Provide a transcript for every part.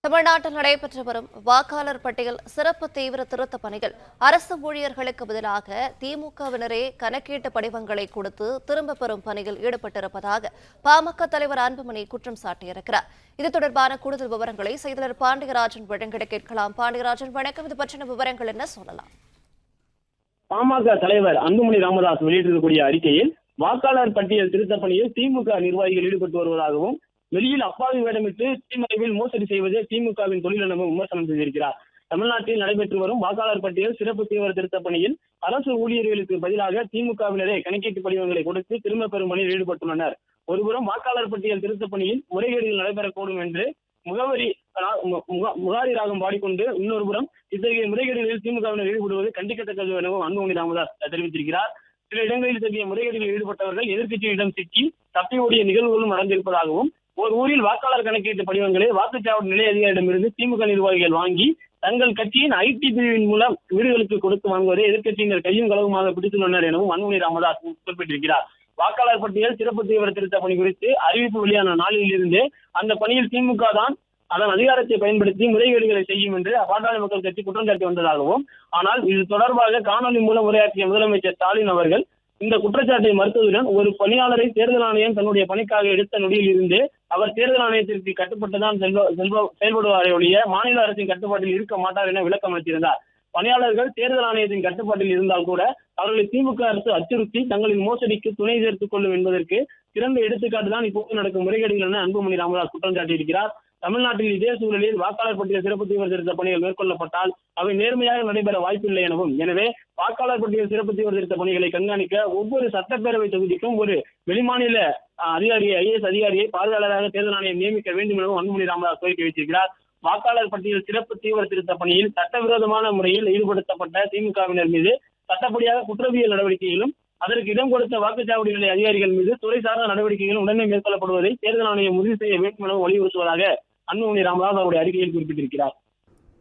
தமிழ்நாட்டில் நடைபெற்று வரும் வாக்காளர் பட்டியல் சிறப்பு தீவிர திருத்த பணிகள் அரசு ஊழியர்களுக்கு பதிலாக திமுகவினரே கணக்கீட்டு படிவங்களை கொடுத்து திரும்பப் பெறும் பணியில் ஈடுபட்டிருப்பதாக பாமக தலைவர் அன்புமணி குற்றம் சாட்டியிருக்கிறார். இது தொடர்பான கூடுதல் விவரங்களை செய்தியாளர் பாண்டியராஜன் வழங்கிட கேட்கலாம். பாண்டியராஜன், வணக்கம். இது பற்றின விவரங்கள் என்ன சொல்லலாம்? பாமக தலைவர் அன்புமணி ராமதாஸ் வெளியிட்டிருக்கக்கூடிய அறிக்கையில் வாக்காளர் பட்டியல் திருத்த பணியில் திமுக நிர்வாகிகள் ஈடுபட்டு வருவதாகவும், வெளியில் அப்பாவி வேடமிட்டு திமுகவில் மோசடி செய்வது திமுகவின் தொழில் எனவும் விமர்சனம் செய்திருக்கிறார். தமிழ்நாட்டில் நடைபெற்று வரும் வாக்காளர் பட்டியல் சிறப்பு தீவிர திருத்த பணியில் அரசு ஊழியர்களுக்கு பதிலாக திமுகவினரே கணக்கீட்டு படிவங்களை கொடுத்து திரும்ப பெறும் பணியில் ஈடுபட்டுள்ளனர். ஒருபுறம் வாக்காளர் பட்டியல் திருத்த பணியில் முறைகேடுகள் நடைபெறக்கூடும் என்று முகாரி ராகம் பாடிக்கொண்டு, இன்னொரு புறம் இத்தகைய முறைகேடுகளில் திமுகவினர் ஈடுபடுவது கண்டிக்கத்தக்கது எனவும் அன்புமணி ராமதாஸ் தெரிவித்திருக்கிறார். சில இடங்களில் இத்தகைய முறைகேடுகளில் ஈடுபட்டவர்கள் எதிர்க்கட்சியிடம் சிக்கி தப்பி ஓடிய நிகழ்வுகளும் நடந்திருப்பதாகவும், ஒரு ஊரில் வாக்காளர் கணக்கீட்டு படிவங்களை வாக்குச்சாவடி நிலைய அதிகாரியிடமிருந்து திமுக நிர்வாகிகள் வாங்கி தங்கள் கட்சியின் ஐடி பிரிவின் மூலம் வீடுகளுக்கு கொடுத்து வாங்குவதை எதிர்க்கட்சியினர் கையும் களவுமாக பிடித்துள்ளனர் எனவும் அன்புமணி ராமதாஸ் குறிப்பிட்டிருக்கிறார். வாக்காளர் பட்டியல் சிறப்பு தீவிர திருத்த பணி குறித்து அறிவிப்பு வெளியான நாளில் இருந்து அந்த பணியில் திமுக தான் அதன் அதிகாரத்தை பயன்படுத்தி முறைகேடுகளை செய்யும் என்று பாட்டாளி மக்கள் கட்சி குற்றம் சாட்டி வந்ததாகவும், ஆனால் இது தொடர்பாக காணொலி மூலம் உரையாற்றிய முதலமைச்சர் ஸ்டாலின் அவர்கள் இந்த குற்றச்சாட்டை மறுத்ததுடன், ஒரு பணியாளரை தேர்தல் ஆணையம் தன்னுடைய பணிக்காக எடுத்த நொடியில் இருந்து அவர் தேர்தல் ஆணையத்திற்கு கட்டுப்பட்டுதான் செயல்படுவாரே ஒழிய மாநில அரசின் கட்டுப்பாட்டில் இருக்க மாட்டார் என விளக்கம் அளித்திருந்தார். பணியாளர்கள் தேர்தல் ஆணையத்தின் கட்டுப்பாட்டில் இருந்தால் கூட அவர்களை திமுக அரசு அச்சுறுத்தி தங்களின் மோசடிக்கு துணை சேர்த்துக் கொள்ளும் என்பதற்கு சிறந்த எடுத்துக்காட்டுதான் இப்போது நடக்கும் முறைகேடுகள் என அன்புமணி ராமதாஸ் குற்றம் சாட்டியிருக்கிறார். தமிழ்நாட்டில் இதே சூழலில் வாக்காளர் பட்டியல் சிறப்பு தீவிர திருத்த பணிகள் மேற்கொள்ளப்பட்டால் அவை நேர்மையாக நடைபெற வாய்ப்பில்லை எனவும், எனவே வாக்காளர் பட்டியல் சிறப்பு தீவிர திருத்த பணிகளை கண்காணிக்க ஒவ்வொரு சட்டப்பேரவை தொகுதிக்கும் ஒரு வெளிமாநில அதிகாரியை, ஐஏஎஸ் அதிகாரியை பார்வையாளராக தேர்தல் ஆணையம் நியமிக்க வேண்டும் எனவும் அன்புமணி ராமதாஸ் கோரிக்கை வைத்திருக்கிறார். வாக்காளர் பட்டியல் சிறப்பு தீவிர திருத்த பணியில் சட்டவிரோதமான முறையில் ஈடுபடுத்தப்பட்ட திமுகவினர் மீது சட்டப்படியாக குற்றவியல் நடவடிக்கைகளும், அதற்கு இடம் கொடுத்த வாக்குச்சாவடி நிலைய அதிகாரிகள் மீது துறை சார்ந்த நடவடிக்கைகளும் உடனே மேற்கொள்ளப்படுவதை தேர்தல் ஆணையம் உறுதி செய்ய வேண்டும் என வலியுறுத்துவதாக அன்புமணி ராமதாஸ் அவருடைய அறிக்கையில் குறிப்பிட்டிருக்கிறார்.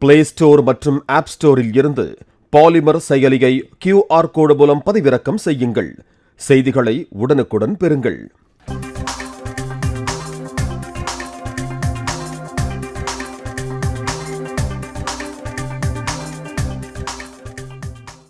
பிளே ஸ்டோர் மற்றும் ஆப் ஸ்டோரில் இருந்து பாலிமர் செயலியை QR கோடு மூலம் பதிவிறக்கம் செய்யுங்கள். செய்திகளை உடனுக்குடன் பெறுங்கள்.